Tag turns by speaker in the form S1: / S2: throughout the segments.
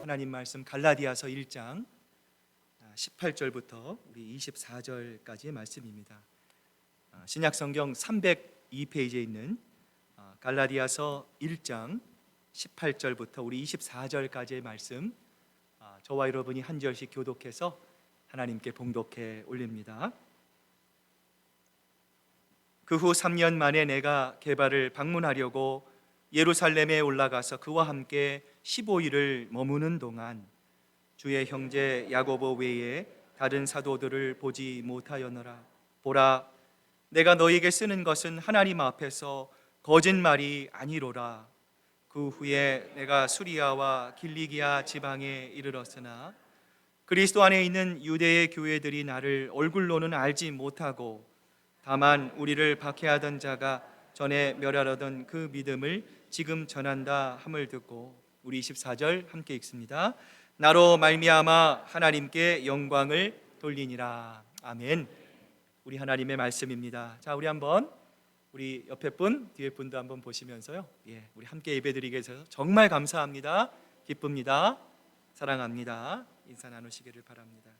S1: 하나님 말씀 갈라디아서 1장 18절부터 우리 24절까지의 말씀입니다. 신약 성경 302페이지에 있는 갈라디아서 1장 18절부터 우리 24절까지의 말씀, 저와 여러분이 한 절씩 교독해서 하나님께 봉독해 올립니다. 그 후 3년 만에 내가 게바를 방문하려고 예루살렘에 올라가서 그와 함께 15일을 머무는 동안 주의 형제 야고보 외에 다른 사도들을 보지 못하였노라. 보라, 내가 너희에게 쓰는 것은 하나님 앞에서 거짓말이 아니로라. 그 후에 내가 수리아와 길리기아 지방에 이르렀으나 그리스도 안에 있는 유대의 교회들이 나를 얼굴로는 알지 못하고 다만 우리를 박해하던 자가 전에 멸하려던 그 믿음을 지금 전한다 함을 듣고, 우리 24절 함께 읽습니다. 나로 말미암아 하나님께 영광을 돌리니라. 아멘. 우리 하나님의 말씀입니다. 자, 우리 한번 우리 옆에 분, 뒤에 분도 한번 보시면서요, 우리 함께 예배드리게 해서 정말 감사합니다, 기쁩니다, 사랑합니다 인사 나누시기를 바랍니다.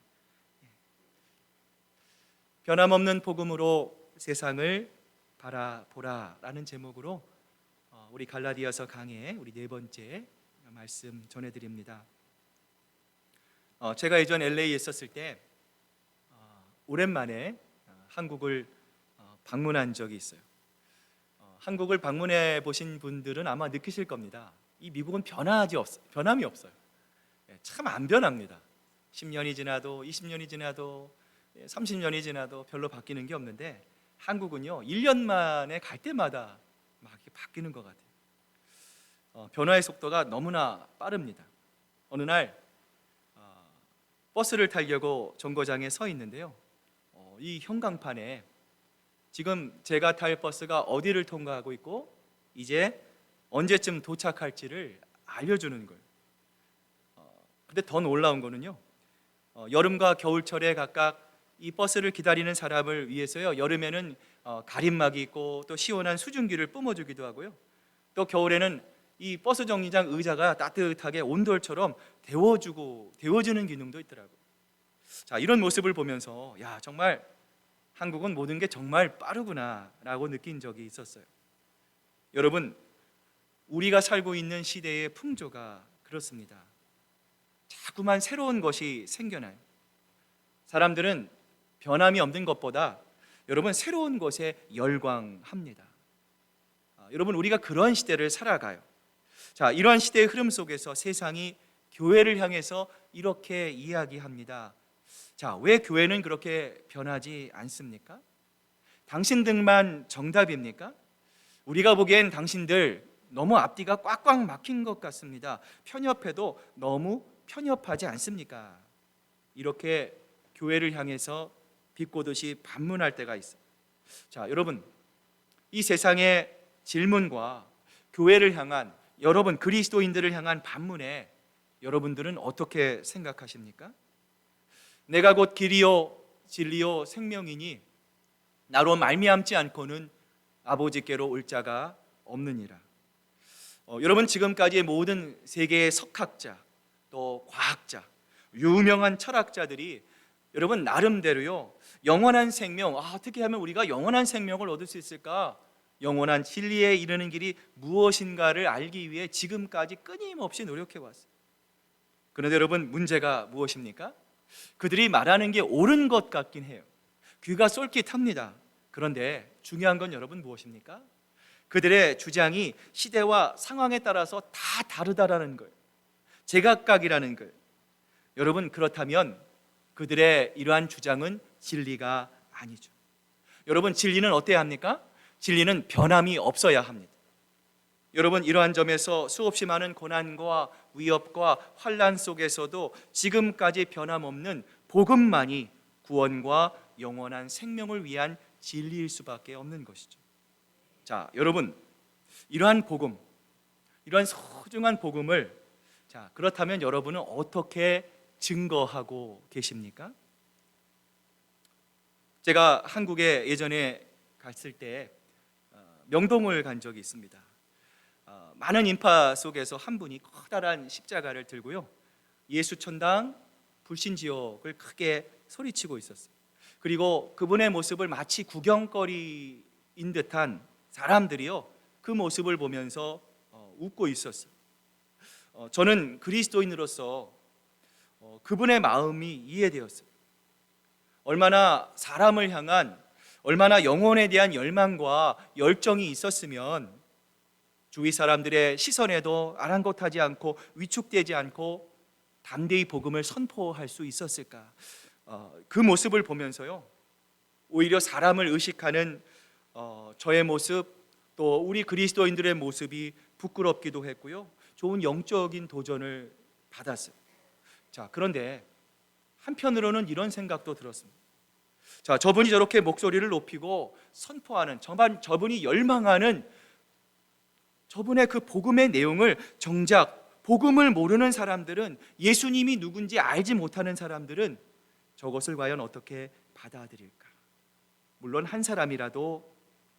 S1: 변함없는 복음으로 세상을 바라보라 라는 제목으로 우리 갈라디아서 강의 우리 네 번째 말씀 전해드립니다. 제가 예전 LA에 있었을 때 오랜만에 한국을 방문한 적이 있어요. 한국을 방문해 보신 분들은 아마 느끼실 겁니다. 이 미국은 변함이 없어요. 참 안 변합니다. 10년이 지나도 20년이 지나도 30년이 지나도 별로 바뀌는 게 없는데, 한국은요 1년 만에 갈 때마다 막 이렇게 바뀌는 것 같아요. 변화의 속도가 너무나 빠릅니다. 어느 날 버스를 타려고 정거장에 서 있는데요, 이 형광판에 지금 제가 탈 버스가 어디를 통과하고 있고 이제 언제쯤 도착할지를 알려주는 거예요. 근데 더 놀라운 거는요, 여름과 겨울철에 각각 이 버스를 기다리는 사람을 위해서요, 여름에는 가림막이 있고 또 시원한 수증기를 뿜어주기도 하고요, 또 겨울에는 이 버스 정류장 의자가 따뜻하게 온돌처럼 데워주는 기능도 있더라고요. 자, 이런 모습을 보면서 정말 한국은 모든 게 정말 빠르구나 라고 느낀 적이 있었어요. 여러분, 우리가 살고 있는 시대의 풍조가 그렇습니다. 자꾸만 새로운 것이 생겨나요. 사람들은 변함이 없는 것보다 여러분 새로운 것에 열광합니다. 여러분, 우리가 그런 시대를 살아가요. 자, 이러한 시대의 흐름 속에서 세상이 교회를 향해서 이렇게 이야기합니다. 자, 왜 교회는 그렇게 변하지 않습니까? 당신들만 정답입니까? 우리가 보기엔 당신들 너무 앞뒤가 꽉꽉 막힌 것 같습니다. 편협해도 너무 편협하지 않습니까? 이렇게 교회를 향해서 비꼬듯이 반문할 때가 있어요. 자, 여러분, 이 세상의 질문과 교회를 향한, 여러분 그리스도인들을 향한 반문에 여러분들은 어떻게 생각하십니까? 내가 곧 길이요 진리요 생명이니 나로 말미암지 않고는 아버지께로 올 자가 없느니라. 여러분, 지금까지의 모든 세계의 석학자, 또 과학자, 유명한 철학자들이 여러분 나름대로요 영원한 생명, 어떻게 하면 우리가 영원한 생명을 얻을 수 있을까, 영원한 진리에 이르는 길이 무엇인가를 알기 위해 지금까지 끊임없이 노력해 왔어요. 그런데 여러분, 문제가 무엇입니까? 그들이 말하는 게 옳은 것 같긴 해요. 귀가 쏠깃합니다. 그런데 중요한 건 여러분 무엇입니까? 그들의 주장이 시대와 상황에 따라서 다 다르다라는 거예요. 제각각이라는 거예요. 여러분, 그렇다면 그들의 이러한 주장은 진리가 아니죠. 여러분, 진리는 어때야 합니까? 진리는 변함이 없어야 합니다. 여러분, 이러한 점에서 수없이 많은 고난과 위협과 환난 속에서도 지금까지 변함없는 복음만이 구원과 영원한 생명을 위한 진리일 수밖에 없는 것이죠. 자, 여러분, 이러한 복음, 이러한 소중한 복음을, 자, 그렇다면 여러분은 어떻게 증거하고 계십니까? 제가 한국에 예전에 갔을 때 명동을 간 적이 있습니다. 많은 인파 속에서 한 분이 커다란 십자가를 들고요, 예수천당 불신지옥을 크게 소리치고 있었어요. 그리고 그분의 모습을 마치 구경거리인 듯한 사람들이요, 그 모습을 보면서 웃고 있었어요. 저는 그리스도인으로서 그분의 마음이 이해되었어요. 얼마나 사람을 향한, 얼마나 영혼에 대한 열망과 열정이 있었으면 주위 사람들의 시선에도 아랑곳하지 않고 위축되지 않고 담대히 복음을 선포할 수 있었을까? 그 모습을 보면서요, 오히려 사람을 의식하는 저의 모습, 또 우리 그리스도인들의 모습이 부끄럽기도 했고요, 좋은 영적인 도전을 받았어요. 자, 그런데 한편으로는 이런 생각도 들었습니다. 자, 저분이 저렇게 목소리를 높이고 선포하는, 저분이 열망하는 저분의 그 복음의 내용을 정작 복음을 모르는 사람들은, 예수님이 누군지 알지 못하는 사람들은 저것을 과연 어떻게 받아들일까? 물론 한 사람이라도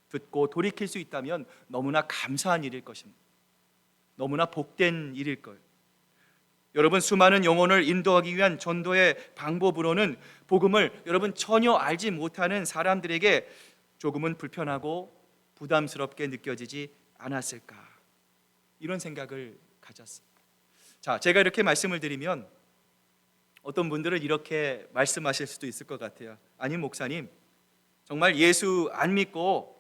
S1: 듣고 돌이킬 수 있다면 너무나 감사한 일일 것입니다. 너무나 복된 일일 거예요. 여러분, 수많은 영혼을 인도하기 위한 전도의 방법으로는 복음을 여러분 전혀 알지 못하는 사람들에게 조금은 불편하고 부담스럽게 느껴지지 않았을까? 이런 생각을 가졌습니다. 자, 제가 이렇게 말씀을 드리면 어떤 분들은 이렇게 말씀하실 수도 있을 것 같아요. 아니, 목사님, 정말 예수 안 믿고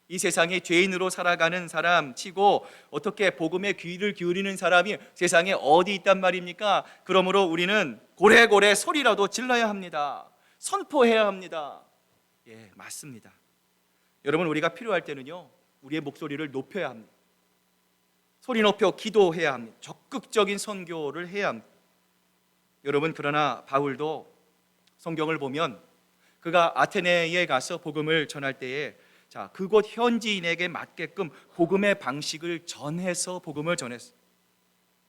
S1: 이 세상에 죄인으로 살아가는 사람 치고 어떻게 복음에 귀를 기울이는 사람이 세상에 어디 있단 말입니까? 그러므로 우리는 고래고래 소리라도 질러야 합니다. 선포해야 합니다. 예, 맞습니다. 여러분, 우리가 필요할 때는요, 우리의 목소리를 높여야 합니다. 소리 높여 기도해야 합니다. 적극적인 선교를 해야 합니다. 여러분, 그러나 바울도 성경을 보면 그가 아테네에 가서 복음을 전할 때에, 자, 그곳 현지인에게 맞게끔 복음의 방식을 전해서 복음을 전했어요.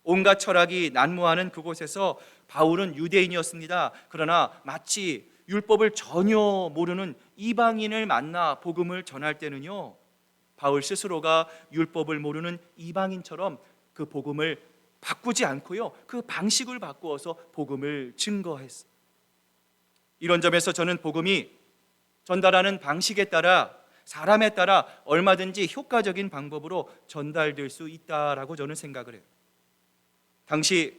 S1: 온갖 철학이 난무하는 그곳에서 바울은 유대인이었습니다. 그러나 마치 율법을 전혀 모르는 이방인을 만나 복음을 전할 때는요, 바울 스스로가 율법을 모르는 이방인처럼 그 복음을 바꾸지 않고요, 그 방식을 바꾸어서 복음을 증거했어요. 이런 점에서 저는 복음이 전달하는 방식에 따라, 사람에 따라 얼마든지 효과적인 방법으로 전달될 수 있다라고 저는 생각을 해요. 당시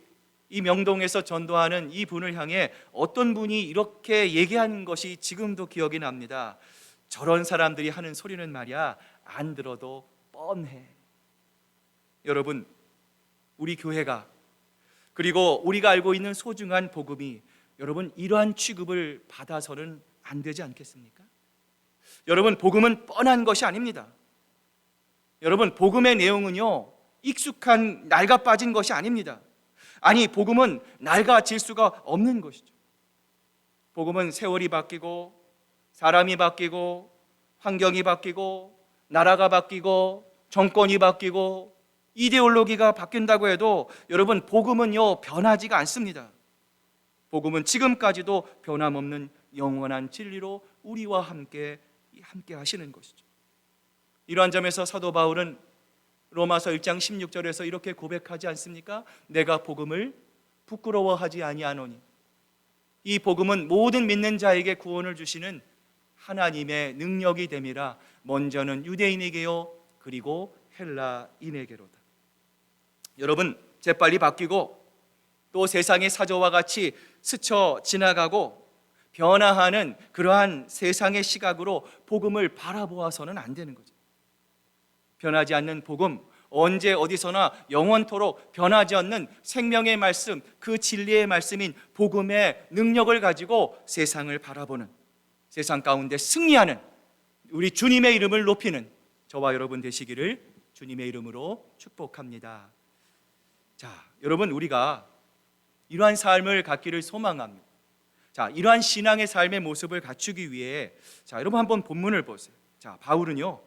S1: 이 명동에서 전도하는 이 분을 향해 어떤 분이 이렇게 얘기하는 것이 지금도 기억이 납니다. 저런 사람들이 하는 소리는 말이야, 안 들어도 뻔해. 여러분, 우리 교회가, 그리고 우리가 알고 있는 소중한 복음이 여러분 이러한 취급을 받아서는 안 되지 않겠습니까? 여러분, 복음은 뻔한 것이 아닙니다. 여러분, 복음의 내용은요, 익숙한 낡아 빠진 것이 아닙니다. 아니, 복음은 낡아질 수가 없는 것이죠. 복음은 세월이 바뀌고 사람이 바뀌고 환경이 바뀌고 나라가 바뀌고 정권이 바뀌고 이데올로기가 바뀐다고 해도 여러분, 복음은요 변하지가 않습니다. 복음은 지금까지도 변함없는 영원한 진리로 우리와 함께 하시는 것이죠. 이러한 점에서 사도 바울은 로마서 1장 16절에서 이렇게 고백하지 않습니까? 내가 복음을 부끄러워하지 아니하노니. 이 복음은 모든 믿는 자에게 구원을 주시는 하나님의 능력이 됨이라. 먼저는 유대인에게요, 그리고 헬라인에게로다. 여러분, 재빨리 바뀌고 또 세상의 사조와 같이 스쳐 지나가고 변화하는 그러한 세상의 시각으로 복음을 바라보아서는 안 되는 거죠. 변하지 않는 복음, 언제 어디서나 영원토록 변하지 않는 생명의 말씀, 그 진리의 말씀인 복음의 능력을 가지고 세상을 바라보는, 세상 가운데 승리하는 우리 주님의 이름을 높이는 저와 여러분 되시기를 주님의 이름으로 축복합니다. 자, 여러분, 우리가 이러한 삶을 갖기를 소망합니다. 자, 이러한 신앙의 삶의 모습을 갖추기 위해, 자, 여러분 한번 본문을 보세요. 자, 바울은요,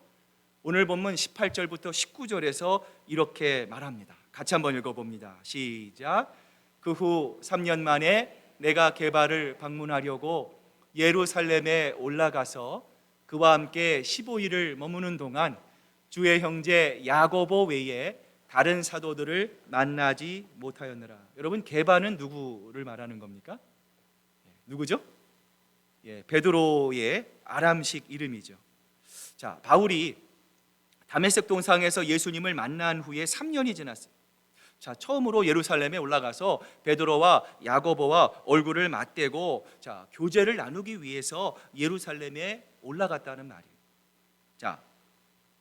S1: 오늘 본문 18절부터 19절에서 이렇게 말합니다. 같이 한번 읽어봅니다. 시작. 그 후 3년 만에 내가 게바를 방문하려고 예루살렘에 올라가서 그와 함께 15일을 머무는 동안 주의 형제 야고보 외에 다른 사도들을 만나지 못하였느라. 여러분, 게바는 누구를 말하는 겁니까? 누구죠? 베드로의 아람식 이름이죠. 자, 바울이 다메섹 동상에서 예수님을 만난 후에 3년이 지났어요. 자, 처음으로 예루살렘에 올라가서 베드로와 야고보와 얼굴을 맞대고 교제를 나누기 위해서 예루살렘에 올라갔다는 말이에요. 자,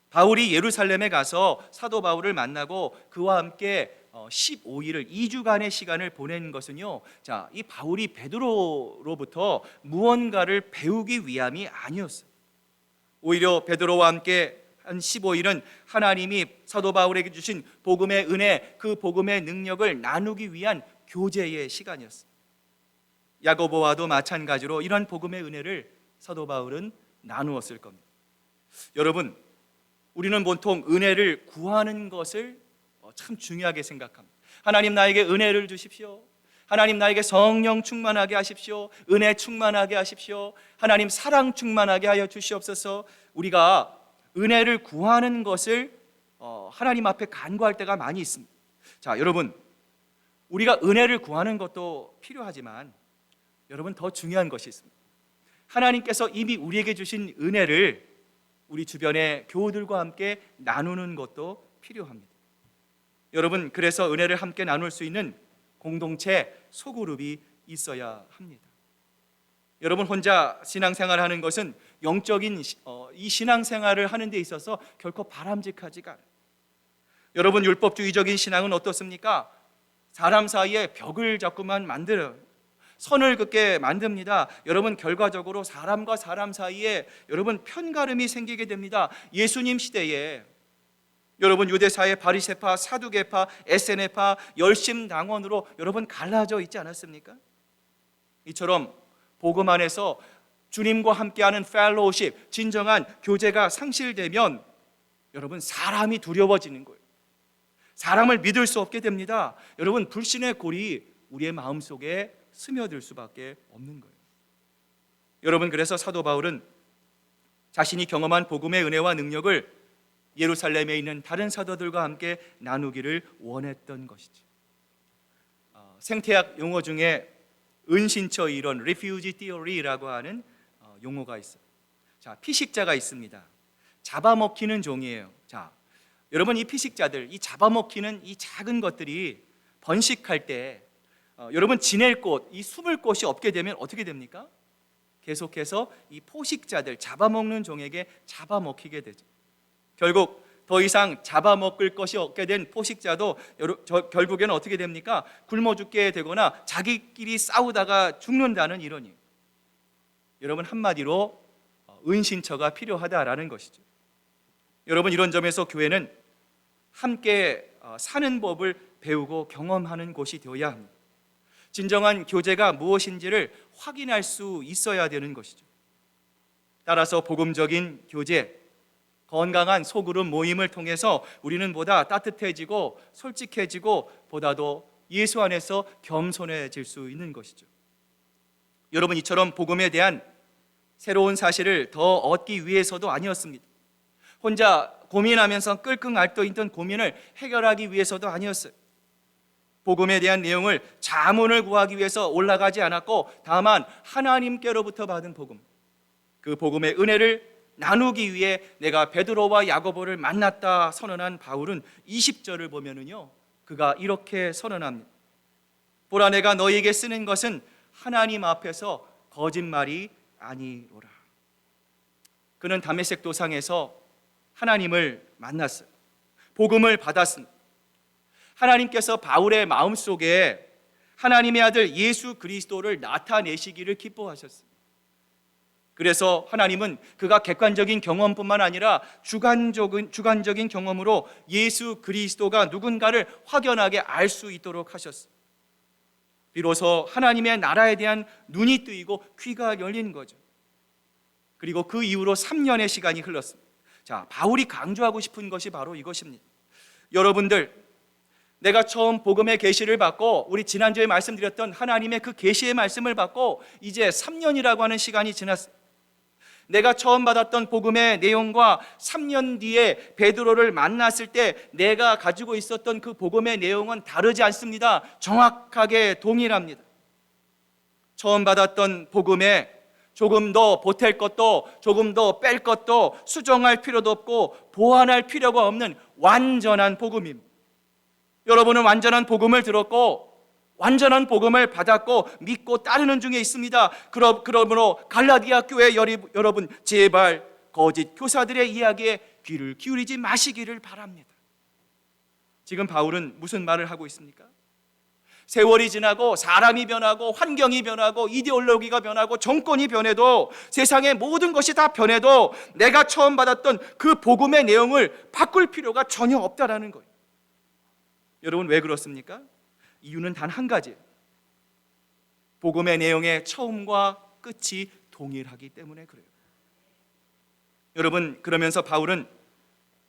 S1: 바울이 예루살렘에 가서 사도 바울을 만나고 그와 함께 15일을 2주간의 시간을 보낸 것은요, 이 바울이 베드로로부터 무언가를 배우기 위함이 아니었어요. 오히려 베드로와 함께 한 15일은 하나님이 사도 바울에게 주신 복음의 은혜, 그 복음의 능력을 나누기 위한 교제의 시간이었어요. 야고보와도 마찬가지로 이런 복음의 은혜를 사도 바울은 나누었을 겁니다. 여러분, 우리는 보통 은혜를 구하는 것을 참 중요하게 생각합니다. 하나님, 나에게 은혜를 주십시오. 하나님, 나에게 성령 충만하게 하십시오. 은혜 충만하게 하십시오. 하나님, 사랑 충만하게 하여 주시옵소서. 우리가 은혜를 구하는 것을 하나님 앞에 간구할 때가 많이 있습니다. 자, 여러분, 우리가 은혜를 구하는 것도 필요하지만 여러분, 더 중요한 것이 있습니다. 하나님께서 이미 우리에게 주신 은혜를 우리 주변의 교우들과 함께 나누는 것도 필요합니다. 여러분, 그래서 은혜를 함께 나눌 수 있는 공동체, 소그룹이 있어야 합니다. 여러분, 혼자 신앙생활을 하는 것은 영적인 이 신앙생활을 하는 데 있어서 결코 바람직하지가 않아요. 여러분, 율법주의적인 신앙은 어떻습니까? 사람 사이에 벽을 자꾸만 만들어요. 선을 긋게 만듭니다. 여러분, 결과적으로 사람과 사람 사이에 여러분 편가름이 생기게 됩니다. 예수님 시대에 여러분 유대사의 바리새파, 사두개파, 에세네파, 열심당원으로 여러분 갈라져 있지 않았습니까? 이처럼 복음 안에서 주님과 함께하는 펠로우십, 진정한 교제가 상실되면 여러분 사람이 두려워지는 거예요. 사람을 믿을 수 없게 됩니다. 여러분, 불신의 골이 우리의 마음속에 스며들 수밖에 없는 거예요. 여러분, 그래서 사도 바울은 자신이 경험한 복음의 은혜와 능력을 예루살렘에 있는 다른 사도들과 함께 나누기를 원했던 것이죠. 생태학 용어 중에 은신처 이론, refugee theory라고 하는 용어가 있어요. 자, 피식자가 있습니다. 잡아먹히는 종이에요. 자, 여러분, 이 피식자들, 이 잡아먹히는 이 작은 것들이 번식할 때 여러분 지낼 곳, 이 숨을 곳이 없게 되면 어떻게 됩니까? 계속해서 이 포식자들, 잡아먹는 종에게 잡아먹히게 되죠. 결국 더 이상 잡아먹을 것이 없게 된 포식자도 결국에는 어떻게 됩니까? 굶어 죽게 되거나 자기끼리 싸우다가 죽는다는 이론이에요. 여러분, 한마디로 은신처가 필요하다라는 것이죠. 여러분, 이런 점에서 교회는 함께 사는 법을 배우고 경험하는 곳이 되어야 합니다. 진정한 교제가 무엇인지를 확인할 수 있어야 되는 것이죠. 따라서 복음적인 교제, 건강한 소그룹 모임을 통해서 우리는 보다 따뜻해지고 솔직해지고 보다도 예수 안에서 겸손해질 수 있는 것이죠. 여러분, 이처럼 복음에 대한 새로운 사실을 더 얻기 위해서도 아니었습니다. 혼자 고민하면서 끙끙 앓고 있던 고민을 해결하기 위해서도 아니었어요. 복음에 대한 내용을 자문을 구하기 위해서 올라가지 않았고 다만 하나님께로부터 받은 복음, 그 복음의 은혜를 나누기 위해 내가 베드로와 야고보를 만났다 선언한 바울은 20절을 보면은요, 그가 이렇게 선언합니다. 보라, 내가 너희에게 쓰는 것은 하나님 앞에서 거짓말이 아니로라. 그는 다메섹 도상에서 하나님을 만났어요. 복음을 받았습니다. 하나님께서 바울의 마음속에 하나님의 아들 예수 그리스도를 나타내시기를 기뻐하셨습니다. 그래서 하나님은 그가 객관적인 경험뿐만 아니라 주관적인 경험으로 예수 그리스도가 누군가를 확연하게 알 수 있도록 하셨습니다. 비로소 하나님의 나라에 대한 눈이 뜨이고 귀가 열린 거죠. 그리고 그 이후로 3년의 시간이 흘렀습니다. 자, 바울이 강조하고 싶은 것이 바로 이것입니다. 여러분들, 내가 처음 복음의 계시를 받고 우리 지난주에 말씀드렸던 하나님의 그 계시의 말씀을 받고 이제 3년이라고 하는 시간이 지났습니다. 내가 처음 받았던 복음의 내용과 3년 뒤에 베드로를 만났을 때 내가 가지고 있었던 그 복음의 내용은 다르지 않습니다. 정확하게 동일합니다. 처음 받았던 복음에 조금 더 보탤 것도 조금 더 뺄 것도 수정할 필요도 없고 보완할 필요가 없는 완전한 복음입니다. 여러분은 완전한 복음을 들었고 완전한 복음을 받았고 믿고 따르는 중에 있습니다. 그러므로 갈라디아 교회 여러분, 제발 거짓 교사들의 이야기에 귀를 기울이지 마시기를 바랍니다. 지금 바울은 무슨 말을 하고 있습니까? 세월이 지나고 사람이 변하고 환경이 변하고 이데올로기가 변하고 정권이 변해도 세상의 모든 것이 다 변해도 내가 처음 받았던 그 복음의 내용을 바꿀 필요가 전혀 없다라는 거예요. 여러분, 왜 그렇습니까? 이유는 단 한 가지예요. 복음의 내용의 처음과 끝이 동일하기 때문에 그래요. 여러분, 그러면서 바울은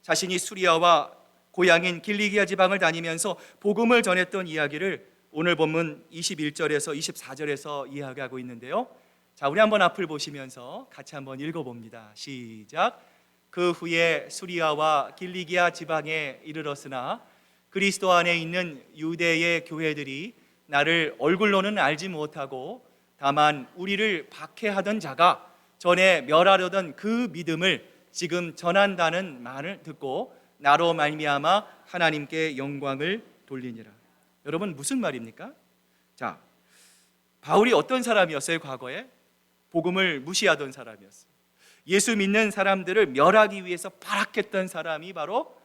S1: 자신이 수리아와 고향인 길리기아 지방을 다니면서 복음을 전했던 이야기를 오늘 본문 21절에서 24절에서 이야기하고 있는데요. 자, 우리 한번 앞을 보시면서 같이 한번 읽어봅니다. 시작. 그 후에 수리아와 길리기아 지방에 이르렀으나 그리스도 안에 있는 유대의 교회들이 나를 얼굴로는 알지 못하고 다만 우리를 박해하던 자가 전에 멸하려던 그 믿음을 지금 전한다는 말을 듣고 나로 말미암아 하나님께 영광을 돌리니라. 여러분, 무슨 말입니까? 자, 바울이 어떤 사람이었어요? 과거에 복음을 무시하던 사람이었어요. 예수 믿는 사람들을 멸하기 위해서 발악했던 사람이 바로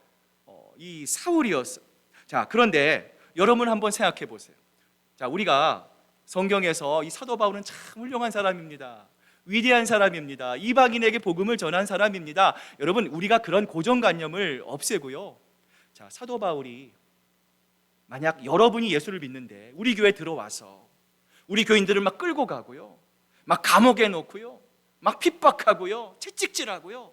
S1: 이 사울이었어요. 자, 그런데 여러분 한번 생각해 보세요. 자, 우리가 성경에서 이 사도 바울은 참 훌륭한 사람입니다. 위대한 사람입니다. 이방인에게 복음을 전한 사람입니다. 여러분, 우리가 그런 고정관념을 없애고요. 자, 사도 바울이 만약 여러분이 예수를 믿는데 우리 교회 들어와서 우리 교인들을 막 끌고 가고요, 막 감옥에 놓고요, 막 핍박하고요, 채찍질하고요,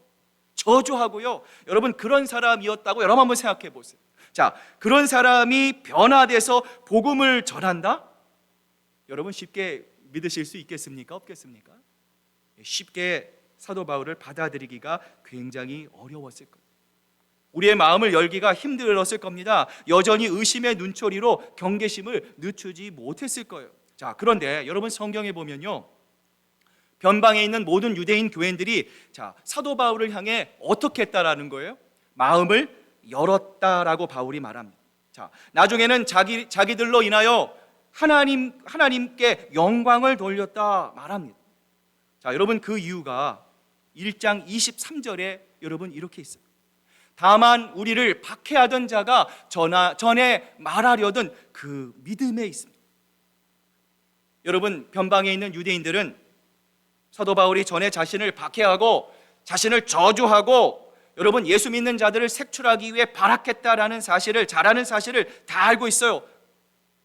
S1: 저주하고요, 여러분 그런 사람이었다고 여러분 한번 생각해 보세요. 자, 그런 사람이 변화돼서 복음을 전한다? 여러분 쉽게 믿으실 수 있겠습니까? 없겠습니까? 쉽게 사도 바울을 받아들이기가 굉장히 어려웠을 거예요. 우리의 마음을 열기가 힘들었을 겁니다. 여전히 의심의 눈초리로 경계심을 늦추지 못했을 거예요. 자, 그런데 여러분 성경에 보면요, 변방에 있는 모든 유대인 교인들이 자, 사도 바울을 향해 어떻게 했다라는 거예요? 마음을 열었다라고 바울이 말합니다. 자, 나중에는 자기들로 인하여 하나님께 영광을 돌렸다 말합니다. 자, 여러분 그 이유가 1장 23절에 여러분 이렇게 있어요. 다만 우리를 박해하던 자가 전에 말하려던 그 믿음에 있습니다. 여러분, 변방에 있는 유대인들은 사도 바울이 전에 자신을 박해하고 자신을 저주하고 여러분 예수 믿는 자들을 색출하기 위해 발악했다라는 사실을, 잘하는 사실을 다 알고 있어요.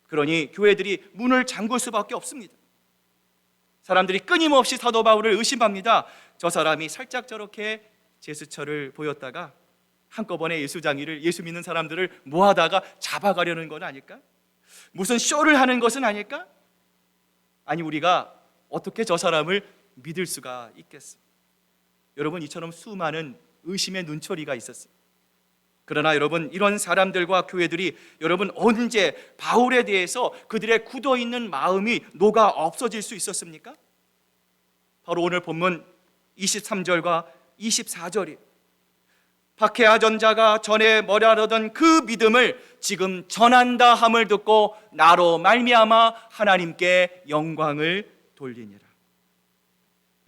S1: 그러니 교회들이 문을 잠글 수밖에 없습니다. 사람들이 끊임없이 사도 바울을 의심합니다. 저 사람이 살짝 저렇게 제스처를 보였다가 한꺼번에 예수 믿는 사람들을 모아다가 잡아가려는 건 아닐까? 무슨 쇼를 하는 것은 아닐까? 아니, 우리가 어떻게 저 사람을 믿을 수가 있겠어? 여러분, 이처럼 수많은 의심의 눈초리가 있었어요. 그러나 여러분, 이런 사람들과 교회들이 여러분 언제 바울에 대해서 그들의 굳어있는 마음이 녹아 없어질 수 있었습니까? 바로 오늘 본문 23절과 24절이 박해하던 자가 전에 멸하려던 그 믿음을 지금 전한다 함을 듣고 나로 말미암아 하나님께 영광을 돌리니라.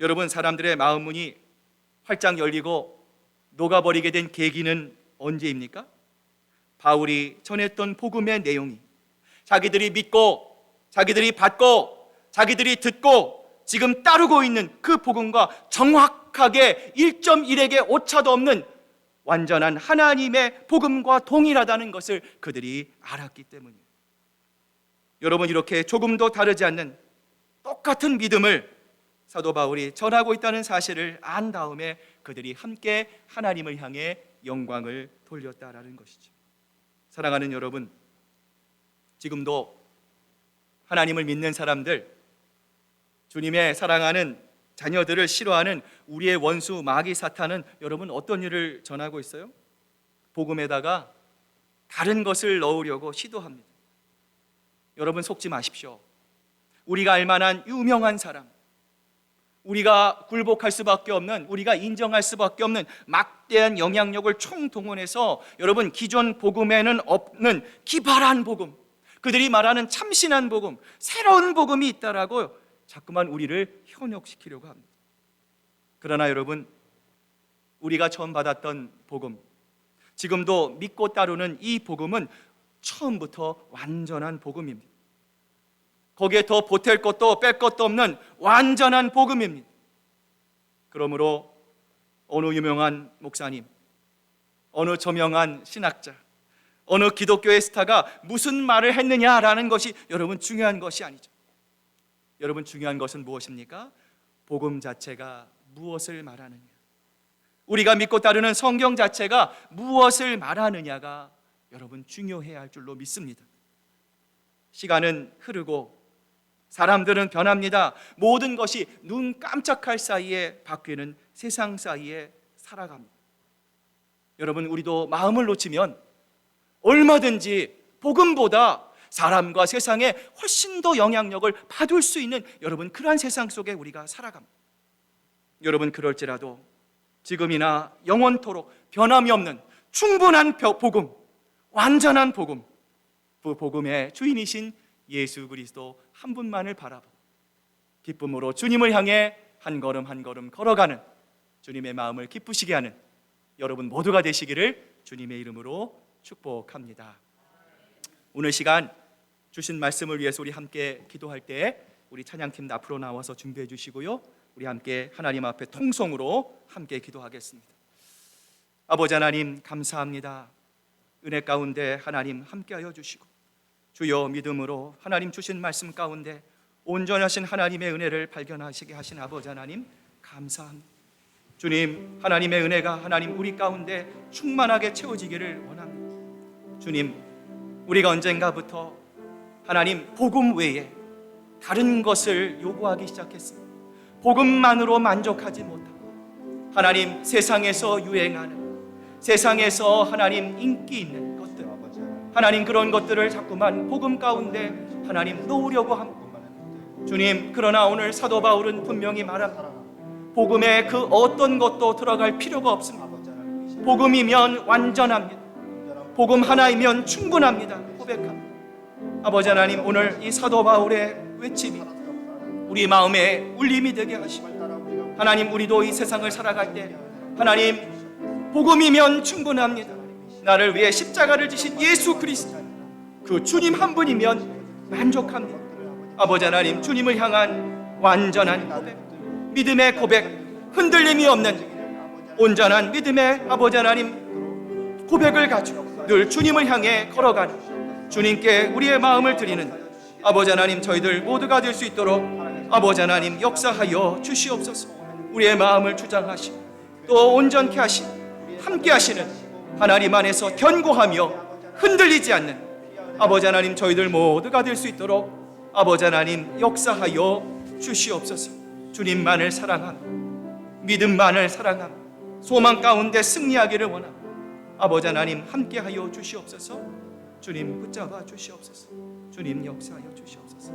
S1: 여러분, 사람들의 마음 문이 활짝 열리고 녹아버리게 된 계기는 언제입니까? 바울이 전했던 복음의 내용이 자기들이 믿고 자기들이 받고 자기들이 듣고 지금 따르고 있는 그 복음과 정확하게 1.1에게 오차도 없는 완전한 하나님의 복음과 동일하다는 것을 그들이 알았기 때문이에요. 여러분, 이렇게 조금도 다르지 않는 똑같은 믿음을 사도 바울이 전하고 있다는 사실을 안 다음에 그들이 함께 하나님을 향해 영광을 돌렸다라는 것이죠. 사랑하는 여러분, 지금도 하나님을 믿는 사람들, 주님의 사랑하는 자녀들을 싫어하는 우리의 원수 마귀 사탄은 여러분 어떤 일을 전하고 있어요? 복음에다가 다른 것을 넣으려고 시도합니다. 여러분 속지 마십시오. 우리가 알만한 유명한 사람, 우리가 굴복할 수밖에 없는, 우리가 인정할 수밖에 없는 막대한 영향력을 총동원해서 여러분 기존 복음에는 없는 기발한 복음, 그들이 말하는 참신한 복음, 새로운 복음이 있다라고 자꾸만 우리를 현혹시키려고 합니다. 그러나 여러분, 우리가 처음 받았던 복음, 지금도 믿고 따르는 이 복음은 처음부터 완전한 복음입니다. 거기에 더 보탤 것도 뺄 것도 없는 완전한 복음입니다. 그러므로 어느 유명한 목사님, 어느 저명한 신학자, 어느 기독교의 스타가 무슨 말을 했느냐라는 것이 여러분 중요한 것이 아니죠. 여러분 중요한 것은 무엇입니까? 복음 자체가 무엇을 말하느냐, 우리가 믿고 따르는 성경 자체가 무엇을 말하느냐가 여러분 중요해야 할 줄로 믿습니다. 시간은 흐르고 사람들은 변합니다. 모든 것이 눈 깜짝할 사이에 바뀌는 세상 사이에 살아갑니다. 여러분, 우리도 마음을 놓치면 얼마든지 복음보다 사람과 세상에 훨씬 더 영향력을 받을 수 있는 여러분 그러한 세상 속에 우리가 살아갑니다. 여러분, 그럴지라도 지금이나 영원토록 변함이 없는 충분한 복음, 완전한 복음, 그 복음의 주인이신 예수 그리스도 한 분만을 바라보고 기쁨으로 주님을 향해 한 걸음 한 걸음 걸어가는, 주님의 마음을 기쁘시게 하는 여러분 모두가 되시기를 주님의 이름으로 축복합니다. 오늘 시간 주신 말씀을 위해서 우리 함께 기도할 때 우리 찬양팀 앞으로 나와서 준비해 주시고요, 우리 함께 하나님 앞에 통성으로 함께 기도하겠습니다. 아버지 하나님, 감사합니다. 은혜 가운데 하나님 함께하여 주시고 주여 믿음으로 하나님 주신 말씀 가운데 온전하신 하나님의 은혜를 발견하시게 하신 아버지 하나님 감사합니다. 주님, 하나님의 은혜가 하나님 우리 가운데 충만하게 채워지기를 원합니다. 주님, 우리가 언젠가부터 하나님 복음 외에 다른 것을 요구하기 시작했습니다. 복음만으로 만족하지 못하고 하나님 세상에서 유행하는, 세상에서 하나님 인기 있는 것들, 하나님 그런 것들을 자꾸만 복음 가운데 하나님 놓으려고 합니다. 주님, 그러나 오늘 사도 바울은 분명히 말합니다. 복음에 그 어떤 것도 들어갈 필요가 없습니다. 복음이면 완전합니다. 복음 하나이면 충분합니다. 고백합니다. 아버지 하나님, 오늘 이 사도 바울의 외침이 우리 마음에 울림이 되게 하시고 하나님, 우리도 이 세상을 살아갈 때 하나님 복음이면 충분합니다. 나를 위해 십자가를 지신 예수 그리스도, 그 주님 한 분이면 만족합니다. 아버지 하나님, 주님을 향한 완전한 고백, 믿음의 고백, 흔들림이 없는 온전한 믿음의 아버지 하나님 고백을 가지고 늘 주님을 향해 걸어가는, 주님께 우리의 마음을 드리는 아버지 하나님 저희들 모두가 될 수 있도록 아버지 하나님 역사하여 주시옵소서. 우리의 마음을 주장하시고 또 온전케 하시고 함께 하시는 하나님 안에서 견고하며 흔들리지 않는 아버지 하나님 저희들 모두가 될 수 있도록 아버지 하나님 역사하여 주시옵소서. 주님만을 사랑함, 믿음만을 사랑함, 소망 가운데 승리하기를 원함. 아버지 하나님 함께하여 주시옵소서. 주님 붙잡아 주시옵소서. 주님 역사하여 주시옵소서.